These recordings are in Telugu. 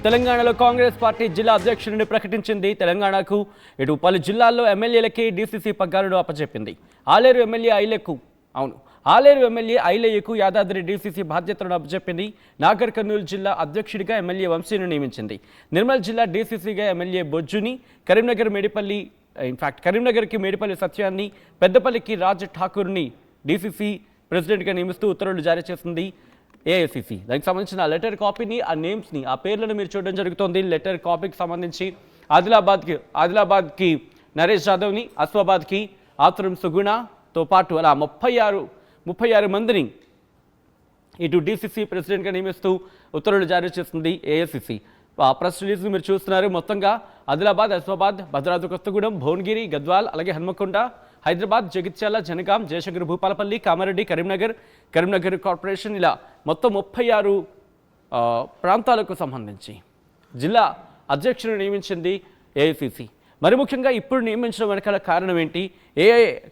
తెలంగాణలో కాంగ్రెస్ పార్టీ జిల్లా అధ్యక్షుడిని ప్రకటించింది. తెలంగాణకు ఇటు పలు జిల్లాల్లో ఎమ్మెల్యేలకి డీసీసీ పగ్గాలను అప్పచెప్పింది. ఆలేరు ఎమ్మెల్యే ఐలయ్యకు యాదాద్రి డీసీసీ బాధ్యతలను అప్పచెప్పింది. నాగర్ కర్నూలు జిల్లా అధ్యక్షుడిగా ఎమ్మెల్యే వంశీని నియమించింది. నిర్మల్ జిల్లా డీసీసీగా ఎమ్మెల్యే బొజ్జుని, కరీంనగర్కి మేడిపల్లి సత్యాన్ని, పెద్దపల్లికి రాజ్ ఠాకూర్ని డీసీసీ ప్రెసిడెంట్గా నియమిస్తూ ఉత్తర్వులు జారీ చేసింది ఏఐసిసి. దానికి సంబంధించిన లెటర్ కాపీని, ఆ నేమ్స్ని, ఆ పేర్లను మీరు చూడడం జరుగుతోంది. లెటర్ కాపీకి సంబంధించి ఆదిలాబాద్కి నరేష్ యాదవ్ని, అస్ఫాబాద్కి ఆతురం సుగుణతో పాటు అలా 36 మందిని ఇటు డీసీసీ ప్రెసిడెంట్గా నియమిస్తూ ఉత్తర్వులు జారీ చేస్తుంది ఏఐసిసి. ప్రెస్ రిలీజ్ మీరు చూస్తున్నారు. మొత్తంగా ఆదిలాబాద్, అస్ఫాబాద్, భద్రాద్రి కొత్తగూడెం, భువనగిరి, గద్వాల్, అలాగే హన్మకొండ, హైదరాబాద్, జగిత్యాల, జనగాం, జయశంకర్ భూపాలపల్లి, కామారెడ్డి, కరీంనగర్ కార్పొరేషన్ ఇలా మొత్తం 36 ప్రాంతాలకు సంబంధించి జిల్లా అధ్యక్షులను నియమించింది ఏఐసిసి. మరి ముఖ్యంగా ఇప్పుడు నియమించడం వెనకాల కారణం ఏంటి? ఏ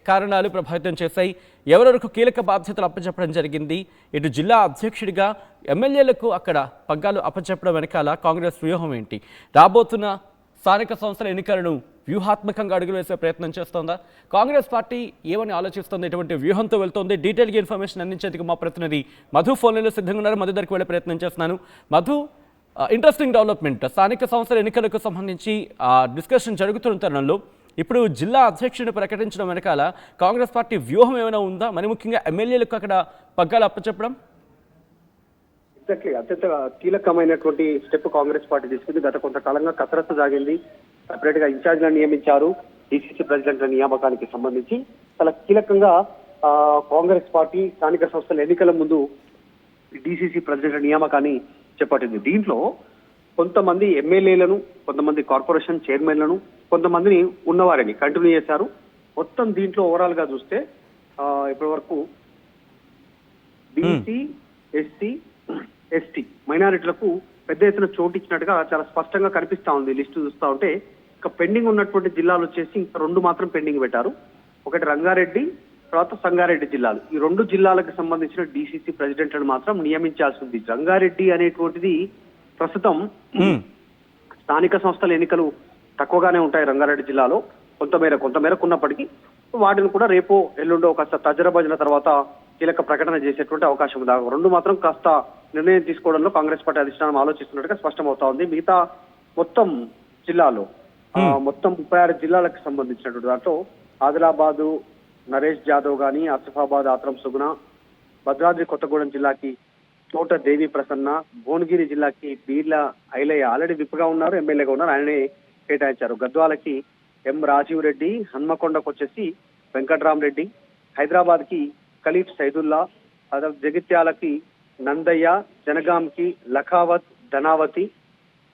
కారణాలు ప్రభావితం చేశాయి? ఎవరెవరికి కీలక బాధ్యతలు అప్పచెప్పడం జరిగింది? ఇటు జిల్లా అధ్యక్షుడిగా ఎమ్మెల్యేలకు అక్కడ పగ్గాలు అప్పచెప్పడం వెనకాల కాంగ్రెస్ వ్యూహం ఏంటి? రాబోతున్న స్థానిక సంస్థల ఎన్నికలను వ్యూహాత్మకంగా అడుగులు వేసే ప్రయత్నం చేస్తోందా? కాంగ్రెస్ పార్టీ ఏమని ఆలోచిస్తోంది? ఎటువంటి వ్యూహంతో వెళ్తోంది? డీటెయిల్గా ఇన్ఫర్మేషన్ అందించేందుకు మా ప్రతినిధి మధు ఫోన్లో సిద్ధంగా ఉన్నారు. మధు దగ్గరికి వెళ్ళే ప్రయత్నం చేస్తున్నాను. మధు, ఇంట్రెస్టింగ్ డెవలప్మెంట్, స్థానిక సంస్థల ఎన్నికలకు సంబంధించి డిస్కషన్ జరుగుతున్న తరుణంలో ఇప్పుడు జిల్లా అధ్యక్షుడిని ప్రకటించడం వెనకాల కాంగ్రెస్ పార్టీ వ్యూహం ఏమైనా ఉందా? మరి ముఖ్యంగా ఎమ్మెల్యేలకు అక్కడ పగ్గాలు అప్పచెప్పడం ఎగ్జాక్ట్లీ అత్యంత కీలకమైనటువంటి స్టెప్ కాంగ్రెస్ పార్టీ తీసుకుంది. గత కొంతకాలంగా కసరత్తు సాగింది. సెపరేట్ గా ఇన్ఛార్జ్లను నియమించారు. డీసీసీ ప్రెసిడెంట్ల నియామకానికి సంబంధించి చాలా కీలకంగా కాంగ్రెస్ పార్టీ స్థానిక సంస్థల ఎన్నికల ముందు డీసీసీ ప్రెసిడెంట్ల నియామకాన్ని చేపట్టింది. దీంట్లో కొంతమంది ఎమ్మెల్యేలను, కొంతమంది కార్పొరేషన్ చైర్మన్లను, కొంతమందిని ఉన్నవారిని కంటిన్యూ చేశారు. మొత్తం దీంట్లో ఓవరాల్ గా చూస్తే ఇప్పటి వరకు బీసీ, ఎస్సీ, ఎస్టీ మైనారిటీలకు పెద్ద ఎత్తున చోటు ఇచ్చినట్టుగా చాలా స్పష్టంగా కనిపిస్తా ఉంది. లిస్టు చూస్తా ఉంటే ఇంకా పెండింగ్ ఉన్నటువంటి జిల్లాలు వచ్చేసి ఇంకా 2 మాత్రం పెండింగ్ పెట్టారు. ఒకటి రంగారెడ్డి, తర్వాత సంగారెడ్డి జిల్లాలు. ఈ 2 జిల్లాలకు సంబంధించిన డీసీసీ ప్రెసిడెంట్లను మాత్రం నియమించాల్సి ఉంది. రంగారెడ్డి అనేటువంటిది ప్రస్తుతం స్థానిక సంస్థల ఎన్నికలు తక్కువగానే ఉంటాయి రంగారెడ్డి జిల్లాలో కొంతమేరకు ఉన్నప్పటికీ వాటిని కూడా రేపో ఎల్లుండో కాస్త తజరబజన తర్వాత కీలక ప్రకటన చేసేటువంటి అవకాశం ఉంది. 2 మాత్రం కాస్త నిర్ణయం తీసుకోవడంలో కాంగ్రెస్ పార్టీ అధిష్టానం ఆలోచిస్తున్నట్టుగా స్పష్టమవుతా ఉంది. మిగతా మొత్తం జిల్లాలో మొత్తం 36 జిల్లాలకు సంబంధించినటువంటి దాంట్లో ఆదిలాబాదు నరేష్ యాదవ్ గాని, ఆసిఫాబాద్ ఆత్రం సుగుణ, భద్రాద్రి కొత్తగూడెం జిల్లాకి తోట దేవి ప్రసన్న, భువనగిరి జిల్లాకి బీర్ల ఐలయ్య ఆల్రెడీ విప్గా ఉన్నారు, ఎమ్మెల్యేగా ఉన్నారు, ఆయననే కేటాయించారు. గద్వాలకి ఎం రాజీవ్ రెడ్డి, హన్మకొండకు వచ్చేసి వెంకట్రామరెడ్డి, హైదరాబాద్ కి ఖలీఫ్ సైదుల్లా, జగిత్యాలకి నందయ్య, జనగాంకి లఖావత్ ధనావతి,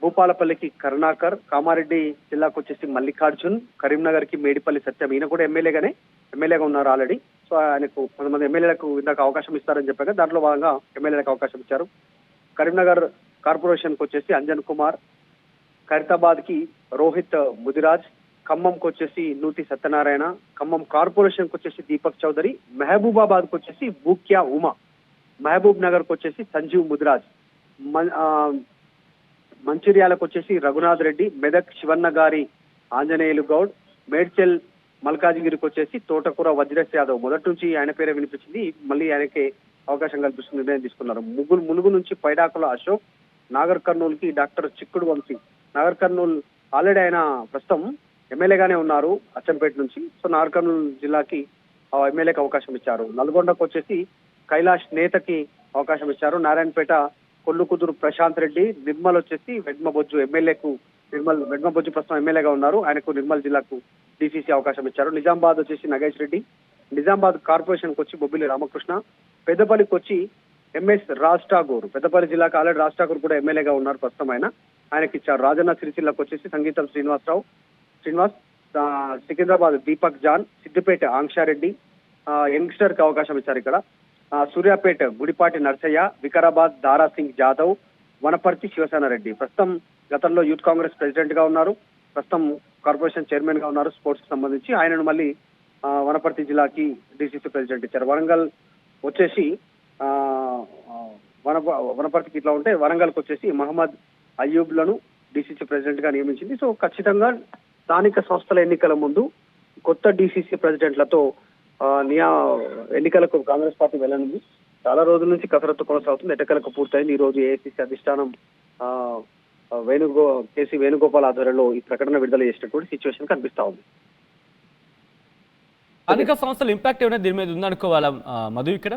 భూపాలపల్లికి కరుణాకర్, కామారెడ్డి జిల్లాకు వచ్చేసి మల్లికార్జున్, కరీంనగర్ కి మేడిపల్లి సత్యం, ఈయన కూడా ఎమ్మెల్యేగా ఉన్నారు ఆల్రెడీ. సో ఆయనకు కొంతమంది ఎమ్మెల్యేలకు ఇందాక అవకాశం ఇస్తారని చెప్పాక దాంట్లో భాగంగా ఎమ్మెల్యేలకు అవకాశం ఇచ్చారు. కరీంనగర్ కార్పొరేషన్ కు వచ్చేసి అంజన్ కుమార్, ఖైరతాబాద్ కి రోహిత్ ముదిరాజ్, ఖమ్మంకి వచ్చేసి నూతి సత్యనారాయణ, ఖమ్మం కార్పొరేషన్ కు వచ్చేసి దీపక్ చౌదరి, మహబూబాబాద్ కు వచ్చేసి బూక్యా ఉమా, మహబూబ్ నగర్ కు వచ్చేసి సంజీవ్ ముదిరాజ్, మంచిర్యాలకు వచ్చేసి రఘునాథ్ రెడ్డి, మెదక్ శివన్న గారి ఆంజనేయులు గౌడ్, మేడ్చల్ మల్కాజిగిరికి వచ్చేసి తోటకూర వజ్రేష్ యాదవ్. మొదటి నుంచి ఆయన పేరే వినిపించింది, మళ్ళీ ఆయనకే అవకాశం కల్పిస్తూ నిర్ణయం తీసుకున్నారు. ములుగు నుంచి పైడాకుల అశోక్, నాగర్ కర్నూలు కి డాక్టర్ చిక్కుడు వంశీ. నాగర్ కర్నూలు ఆల్రెడీ ఆయన ప్రస్తుతం ఎమ్మెల్యేగానే ఉన్నారు అచ్చంపేట నుంచి. సో నాగర్ కర్నూలు జిల్లాకి ఎమ్మెల్యేకి అవకాశం ఇచ్చారు. నల్గొండకు వచ్చేసి కైలాష్ నేతకి అవకాశం ఇచ్చారు. నారాయణపేట కొల్లుకుదురు ప్రశాంత్ రెడ్డి, నిర్మల్ వచ్చేసి వెడ్మబొజ్జు వెడ్మబొజ్జు ప్రస్తుతం ఎమ్మెల్యేగా ఉన్నారు, ఆయనకు నిర్మల్ జిల్లాకు డీసీసీ అవకాశం ఇచ్చారు. నిజామాబాద్ వచ్చేసి నగేష్ రెడ్డి, నిజామాబాద్ కార్పొరేషన్ కు వచ్చి బొబ్బిలి రామకృష్ణ, పెద్దపల్లికి వచ్చి ఎంఎస్ రాజ్ ఠాకూర్, పెద్దపల్లి జిల్లాకు ఆల్రెడీ రాజ్ ఠాకూర్ కూడా ఎమ్మెల్యేగా ఉన్నారు ప్రస్తుతం, ఆయనకి ఇచ్చారు. రాజన్న సిరిసిల్లకు వచ్చేసి సంగీతం శ్రీనివాస్, సికింద్రాబాద్ దీపక్ జాన్, సిద్దిపేట ఆంక్షారెడ్డి యంగ్స్టర్ కి అవకాశం ఇచ్చారు. ఇక్కడ సూర్యాపేట గుడిపాటి నర్సయ్య, వికారాబాద్ దారాసింగ్ జాదవ్, వనపర్తి శివసేన రెడ్డి. ప్రస్తుతం గతంలో యూత్ కాంగ్రెస్ ప్రెసిడెంట్ గా ఉన్నారు, ప్రస్తుతం కార్పొరేషన్ చైర్మన్ గా ఉన్నారు స్పోర్ట్స్ కి సంబంధించి. ఆయనను మళ్ళీ వనపర్తి జిల్లాకి డీసీసీ ప్రెసిడెంట్ ఇచ్చారు. వరంగల్ వచ్చేసి వనపర్తికి ఇట్లా ఉంటే వరంగల్కి వచ్చేసి మహమ్మద్ అయ్యూబ్లను డిసిసి ప్రెసిడెంట్ గా నియమించింది. సో ఖచ్చితంగా స్థానిక సంస్థల ఎన్నికల ముందు కొత్త డిసిసి ప్రెసిడెంట్లతో ఎన్నికలకు కాంగ్రెస్ పార్టీ వెళ్ళనుంది. చాలా రోజుల నుంచి కసరత్తు కొనసాగుతుంది. ఎన్నికలకు పూర్తయింది. ఈ రోజు ఏఐసిసి అధిష్టానం కేసీ వేణుగోపాల్ ఆధ్వర్యంలో ఈ ప్రకటన విడుదల చేసినటువంటి సిచ్యువేషన్ కనిపిస్తా ఉంది. స్థానిక సంస్థల ఇంపాక్ట్ ఏమైనా దీని మీద ఉందనుకోవాలా మధు? ఇక్కడ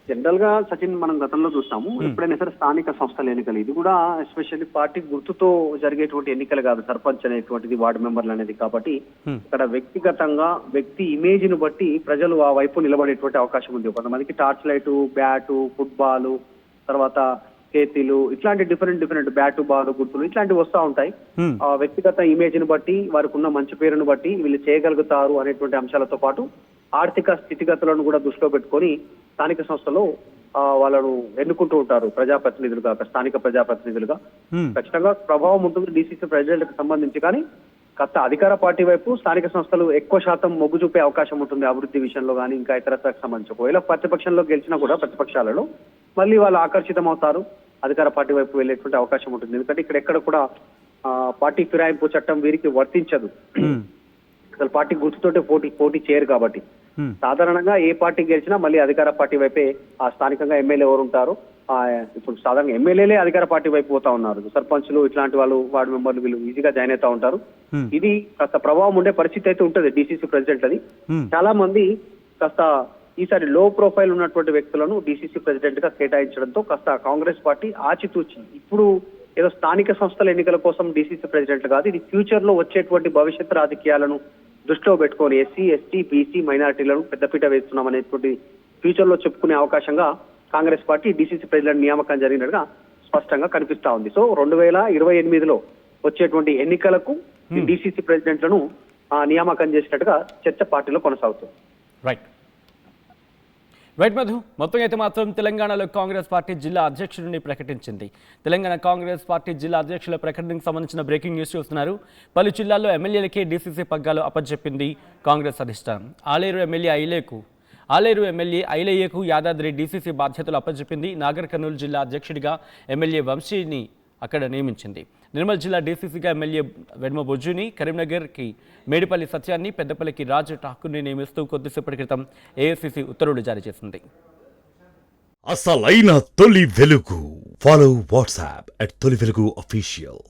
జనరల్ గా సచిన్ మనం గతంలో చూస్తాము, ఎప్పుడైనా సరే స్థానిక సంస్థల ఎన్నికలు ఇది కూడా ఎస్పెషల్లీ పార్టీ గుర్తుతో జరిగేటువంటి ఎన్నికలు కాదు, సర్పంచ్ అనేటువంటిది, వార్డు మెంబర్లు అనేది. కాబట్టి ఇక్కడ వ్యక్తిగతంగా వ్యక్తి ఇమేజ్ ను బట్టి ప్రజలు ఆ వైపు నిలబడేటువంటి అవకాశం ఉంది. కొంతమందికి టార్చ్ లైట్, బ్యాటు, ఫుట్బాల్, తర్వాత చేతిలు, ఇట్లాంటి డిఫరెంట్ బ్యాటు, బాల్ గుర్తులు ఇట్లాంటివి వస్తూ ఉంటాయి. ఆ వ్యక్తిగత ఇమేజ్ ను బట్టి, వారికి ఉన్న మంచి పేరును బట్టి వీళ్ళు చేయగలుగుతారు అనేటువంటి అంశాలతో పాటు ఆర్థిక స్థితిగతులను కూడా దృష్టిలో పెట్టుకొని స్థానిక సంస్థలో వాళ్ళను ఎన్నుకుంటూ ఉంటారు ప్రజాప్రతినిధులుగా, స్థానిక ప్రజాప్రతినిధులుగా. ఖచ్చితంగా ప్రభావం ఉంటుంది డిసిసి ప్రెసిడెంట్ కి సంబంధించి. కానీ కాస్త అధికార పార్టీ వైపు స్థానిక సంస్థలు ఎక్కువ శాతం మొగ్గు చూపే అవకాశం ఉంటుంది అభివృద్ధి విషయంలో కానీ ఇంకా ఇతరత్రకు సంబంధించి. ఒకవేళ ప్రతిపక్షంలో గెలిచినా కూడా ప్రతిపక్షాలలో మళ్ళీ వాళ్ళు ఆకర్షితం అవుతారు, అధికార పార్టీ వైపు వెళ్ళేటువంటి అవకాశం ఉంటుంది. ఎందుకంటే ఎక్కడ కూడా పార్టీ ఫిరాయింపు చట్టం వీరికి వర్తించదు. అసలు పార్టీ గుర్తుతోటే పోటీ చేయరు. కాబట్టి సాధారణంగా ఏ పార్టీ గెలిచినా మళ్ళీ అధికార పార్టీ వైపే స్థానికంగా ఎమ్మెల్యే ఎవరు ఉంటారు. ఇప్పుడు సాధారణంగా ఎమ్మెల్యేలే అధికార పార్టీ వైపు పోతా ఉన్నారు. సర్పంచ్లు ఇట్లాంటి వాళ్ళు, వార్డు మెంబర్లు వీళ్ళు ఈజీగా జాయిన్ అవుతా ఉంటారు. ఇది కాస్త ప్రభావం ఉండే పరిస్థితి అయితే ఉంటుంది డిసిసి ప్రెసిడెంట్ అది. చాలా మంది కాస్త ఈసారి లో ప్రొఫైల్ ఉన్నటువంటి వ్యక్తులను డిసిసి ప్రెసిడెంట్ గా కేటాయించడంతో కాస్త కాంగ్రెస్ పార్టీ ఆచితూచి ఇప్పుడు ఏదో స్థానిక సంస్థల ఎన్నికల కోసం డిసిసి ప్రెసిడెంట్ కాదు, ఇది ఫ్యూచర్ లో వచ్చేటువంటి భవిష్యత్ రాజకీయాలను దృష్టిలో పెట్టుకొని ఎస్సీ, ఎస్టీ, బీసీ, మైనారిటీలను పెద్దపీట వేస్తున్నాం అనేటువంటి ఫ్యూచర్ లో చెప్పుకునే అవకాశంగా కాంగ్రెస్ పార్టీ డిసిసి ప్రెసిడెంట్ నియామకం జరిగినట్టుగా స్పష్టంగా కనిపిస్తా ఉంది. సో 2028లో వచ్చేటువంటి ఎన్నికలకు డిసిసి ప్రెసిడెంట్లను నియామకం చేసినట్టుగా చర్చ పార్టీలో కొనసాగుతుంది. రైట్ మధు, మొత్తం అయితే మాత్రం తెలంగాణలో కాంగ్రెస్ పార్టీ జిల్లా అధ్యక్షుడిని ప్రకటించింది. తెలంగాణ కాంగ్రెస్ పార్టీ జిల్లా అధ్యక్షుల ప్రకటనకు సంబంధించిన బ్రేకింగ్ న్యూస్ చూస్తున్నారు. పలు జిల్లాల్లో ఎమ్మెల్యేలకే డీసీసీ పగ్గాలు అప్పచెప్పింది కాంగ్రెస్ అధిష్టానం. ఆలేరు ఎమ్మెల్యే ఐలయ్యకు యాదాద్రి డీసీసీ బాధ్యతలు అప్పచెప్పింది. నాగర్ కర్నూలు జిల్లా అధ్యక్షుడిగా ఎమ్మెల్యే వంశీని అక్కడ నియమించింది. నిర్మల్ జిల్లా డీసీసీగా ఎమ్మెల్యే వెడ్మ బొజ్జుని, కరీంనగర్కి మేడిపల్లి సత్యాన్ని, పెద్దపల్లికి రాజు ఠాకూర్ని నియమిస్తూ కొద్దిసేపటి క్రితం ఏఐసీసీ ఉత్తర్వులు జారీ చేసింది. అసలైన తొలి వెలుగు. ఫాలో వాట్సాప్ @తొలి వెలుగు అఫీషియల్.